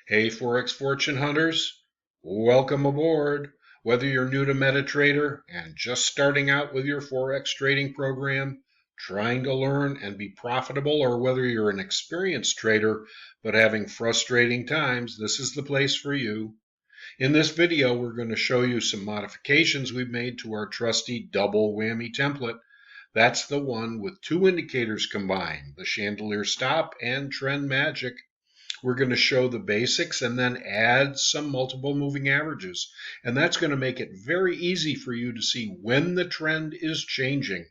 Hey Forex fortune hunters, welcome aboard. Whether you're new to Metatrader and just starting out with your Forex trading program, trying to learn and be profitable, or whether you're an experienced trader but having frustrating times, this is the place for you. In this video, we're going to show you some modifications we've made to our trusty double whammy template. That's the one with two indicators combined, the chandelier stop and trend magic. We're going to show the basics and then add some multiple moving averages. And that's going to make it very easy for you to see when the trend is changing,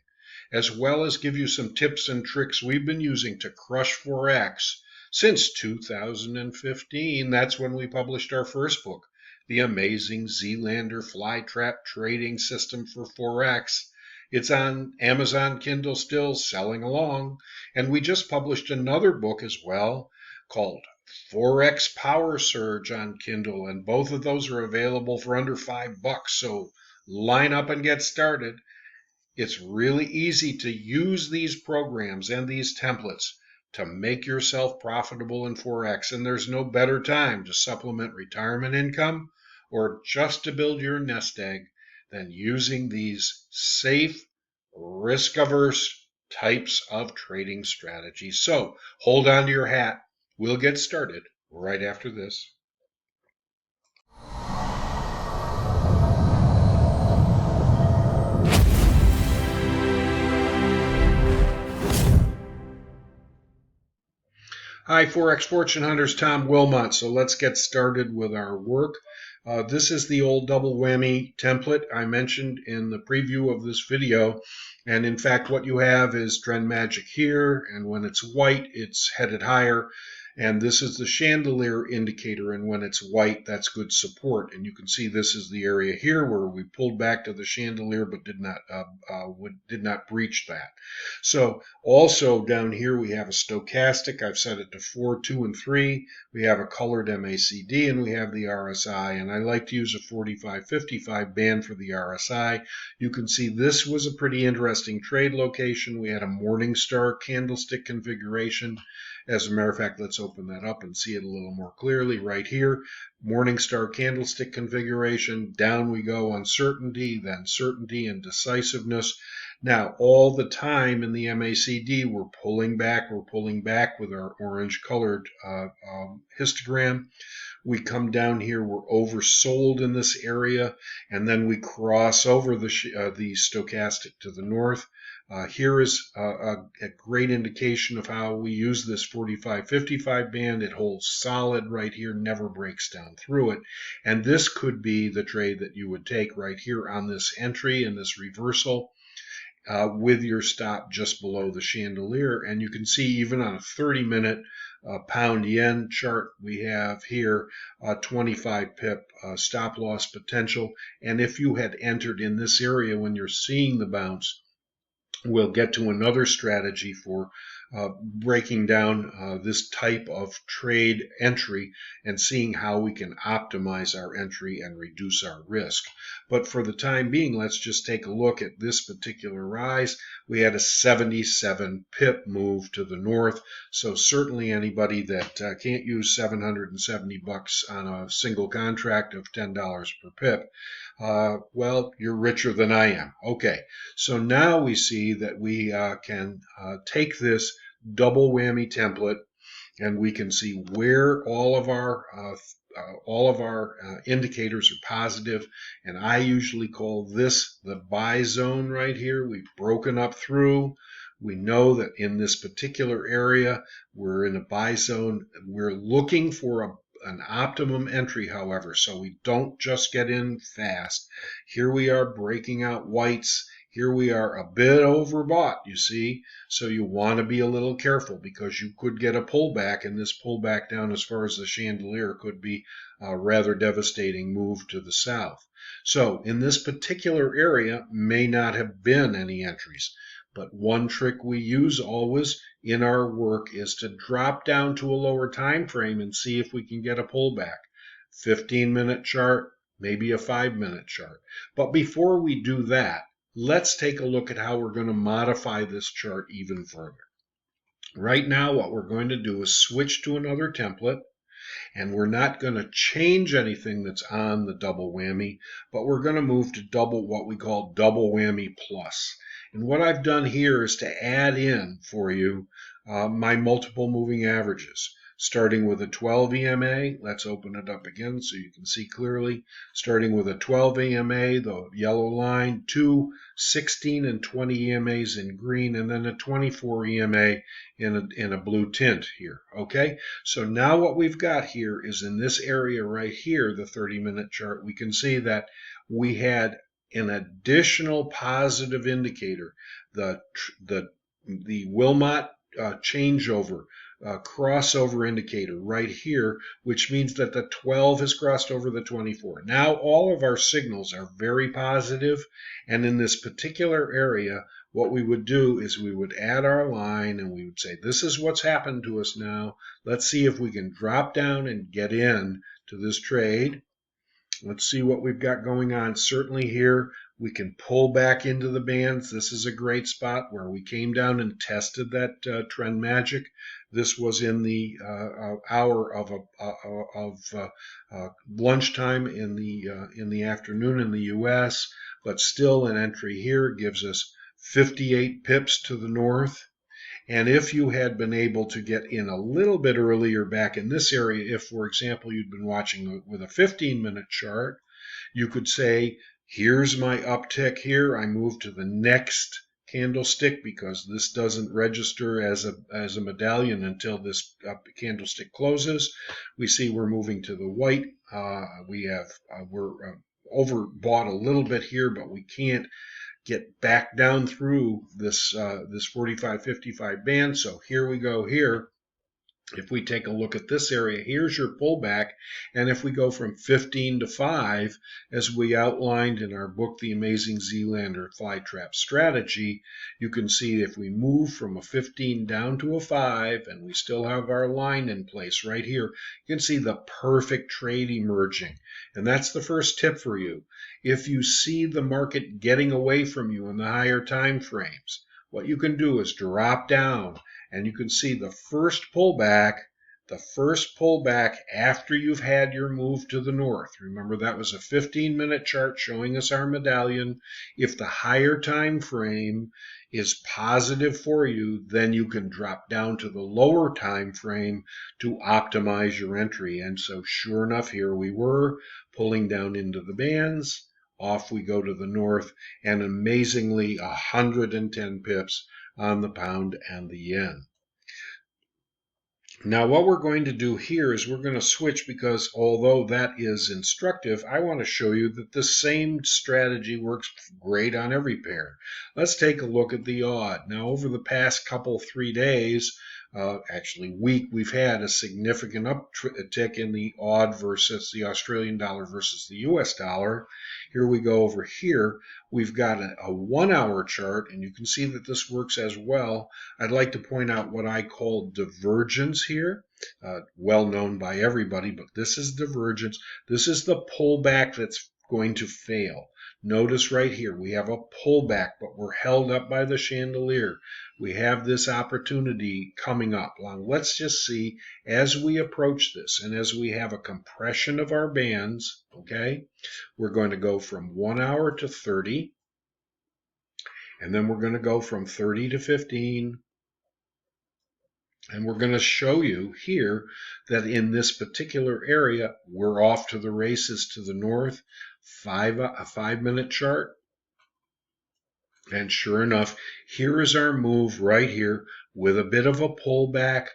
as well as give you some tips and tricks we've been using to crush Forex since 2015. That's when we published our first book, The Amazing Zealander Flytrap Trading System for Forex. It's on Amazon Kindle still, selling along. And we just published another book as well called Forex Power Surge on Kindle, and both of those are available for under $5. So line up and get started. It's really easy to use these programs and these templates to make yourself profitable in Forex, and there's no better time to supplement retirement income or just to build your nest egg than using these safe, risk-averse types of trading strategies. So hold on to your hat. We'll get started right after this. Hi, Forex Fortune Hunters, Tom Wilmot. So let's get started with our work. This is the old double whammy template I mentioned in the preview of this video. And in fact, what you have is trend magic here, and when it's white, it's headed higher. And this is the chandelier indicator, and when it's white, that's good support. And you can see this is the area here where we pulled back to the chandelier but did not breach that. So also down here we have a stochastic. I've set it to 4, 2, and 3. We have a colored MACD, and we have the RSI. And I like to use a 45-55 band for the RSI. You can see this was a pretty interesting trade location. We had a Morningstar candlestick configuration. As a matter of fact, let's open that up and see it a little more clearly right here. Morningstar candlestick configuration. Down we go, uncertainty, then certainty and decisiveness. Now, all the time in the MACD, we're pulling back with our orange colored histogram. We come down here, we're oversold in this area, and then we cross over the stochastic to the north. Here is a great indication of how we use this 45-55 band. It holds solid right here, never breaks down through it. And this could be the trade that you would take right here on this entry and this reversal. With your stop just below the chandelier. And you can see even on a 30-minute pound yen chart, we have here a 25 pip stop loss potential. And if you had entered in this area when you're seeing the bounce, we'll get to another strategy for breaking down this type of trade entry and seeing how we can optimize our entry and reduce our risk. But for the time being, let's just take a look at this particular rise. We had a 77 pip move to the north. So certainly anybody that can't use $770 on a single contract of $10 per pip, well, you're richer than I am. Okay, so now we see that we can take this double whammy template, and we can see where all of our indicators are positive, and I usually call this the buy zone right here. We've broken up through. We know that in this particular area, we're in a buy zone. We're looking for an optimum entry, however, so we don't just get in fast. Here we are breaking out whites. Here we are a bit overbought, you see, so you want to be a little careful because you could get a pullback, and this pullback down as far as the chandelier could be a rather devastating move to the south. So in this particular area may not have been any entries, but one trick we use always in our work is to drop down to a lower time frame and see if we can get a pullback. 15-minute chart, maybe a 5-minute chart. But before we do that, let's take a look at how we're going to modify this chart even further. Right now, what we're going to do is switch to another template. And we're not going to change anything that's on the double whammy, but we're going to move to what we call double whammy plus. And what I've done here is to add in for you my multiple moving averages. Starting with a 12 EMA, let's open it up again so you can see clearly. Starting with a 12 EMA, the yellow line, 2 16 and 20 EMAs in green, and then a 24 EMA in a blue tint here. Okay, so now what we've got here is in this area right here, the 30-minute chart, we can see that we had an additional positive indicator, the Wilmot changeover crossover indicator right here, which means that the 12 has crossed over the 24. Now all of our signals are very positive, and in this particular area, what we would do is we would add our line and we would say, this is what's happened to us now. Let's see if we can drop down and get in to this trade. Let's see what we've got going on. Certainly here, we can pull back into the bands. This is a great spot where we came down and tested that trend magic. This was in the hour of lunchtime in the afternoon in the U.S., but still an entry here gives us 58 pips to the north. And if you had been able to get in a little bit earlier back in this area, if, for example, you'd been watching with a 15-minute chart, you could say, here's my uptick here. I move to the next candlestick because this doesn't register as a medallion until this candlestick closes. We see we're moving to the white. We're overbought a little bit here, but we can't get back down through this 45-55 band. So here we go here. If we take a look at this area, here's your pullback. And if we go from 15 to 5, as we outlined in our book, The Amazing Zealander Fly Trap Strategy, you can see if we move from a 15 down to a 5, and we still have our line in place right here, you can see the perfect trade emerging. And that's the first tip for you. If you see the market getting away from you in the higher time frames, what you can do is drop down, and you can see the first pullback after you've had your move to the north. Remember, that was a 15-minute chart showing us our medallion. If the higher time frame is positive for you, then you can drop down to the lower time frame to optimize your entry. And so sure enough, here we were pulling down into the bands. Off we go to the north, and amazingly 110 pips on the pound and the yen. Now what we're going to do here is we're going to switch, because although that is instructive, I want to show you that the same strategy works great on every pair. Let's take a look at the odd. Now over the past 3 days, actually week, we've had a significant uptick in the odd versus the Australian dollar versus the US dollar. Here we go over here. We've got a 1 hour chart, and you can see that this works as well. I'd like to point out what I call divergence here. Well known by everybody, but this is divergence. This is the pullback that's going to fail. Notice right here, we have a pullback, but we're held up by the chandelier. We have this opportunity coming up. Now, let's just see as we approach this, and as we have a compression of our bands, okay, we're going to go from 1 hour to 30, and then we're going to go from 30 to 15, and we're going to show you here that in this particular area, we're off to the races to the north. A 5-minute chart. And sure enough, here is our move right here with a bit of a pullback.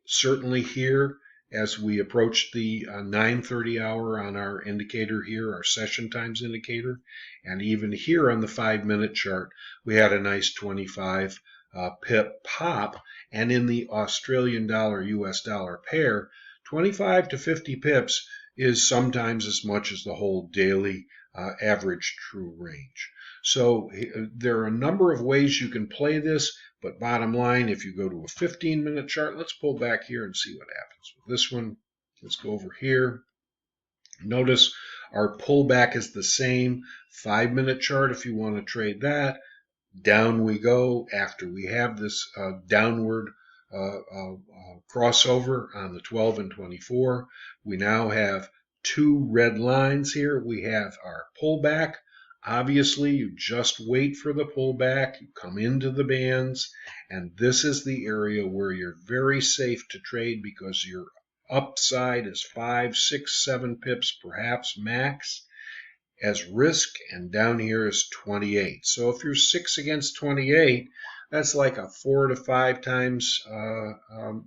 Certainly here, as we approach the 9:30 hour on our indicator here, our session times indicator, and even here on the 5-minute chart, we had a nice 25 pip pop. And in the Australian dollar US dollar pair, 25 to 50 pips is sometimes as much as the whole daily average true range. So there are a number of ways you can play this, but bottom line, if you go to a 15-minute chart, let's pull back here and see what happens with this one. Let's go over here. Notice our pullback is the same. 5-minute chart, if you want to trade that. Down we go after we have this downward crossover on the 12 and 24. We now have two red lines here. We have our pullback. Obviously, you just wait for the pullback. You come into the bands, and this is the area where you're very safe to trade because your upside is 5, 6, 7 pips, perhaps max as risk, and down here is 28. So if you're 6 against 28, that's like a 4 to 5 times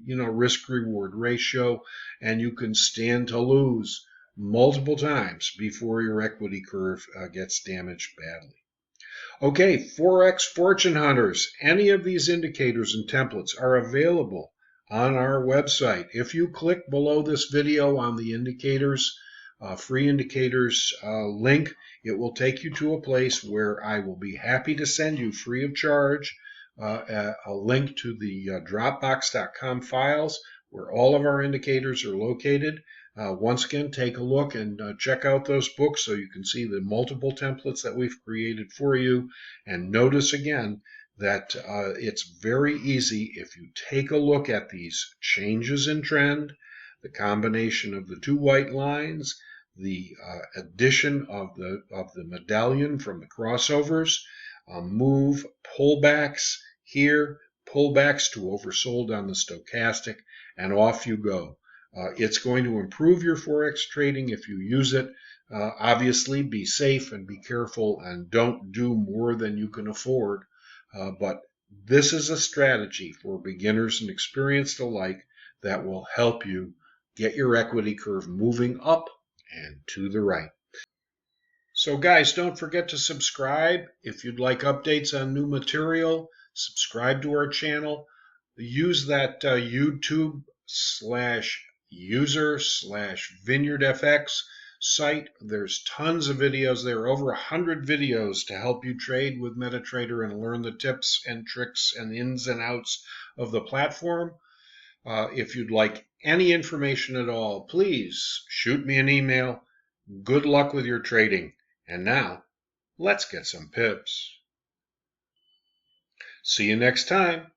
risk reward ratio, and you can stand to lose multiple times before your equity curve gets damaged badly. Okay, Forex fortune hunters, any of these indicators and templates are available on our website. If you click below this video on the indicators, free indicators link, it will take you to a place where I will be happy to send you free of charge a link to the Dropbox.com files where all of our indicators are located. Once again, take a look and check out those books so you can see the multiple templates that we've created for you. And notice again that it's very easy if you take a look at these changes in trend, the combination of the two white lines, the addition of the medallion from the crossovers, move pullbacks here, pullbacks to oversold on the stochastic, and off you go. It's going to improve your Forex trading if you use it. Obviously, be safe and be careful and don't do more than you can afford. But this is a strategy for beginners and experienced alike that will help you get your equity curve moving up and to the right. So guys, don't forget to subscribe. If you'd like updates on new material, subscribe to our channel. Use that YouTube/user/VineyardFX site. There's tons of videos there, over 100 videos to help you trade with Metatrader and learn the tips and tricks and ins and outs of the platform. If you'd like any information at all, please shoot me an email. Good luck with your trading. And now, let's get some pips. See you next time.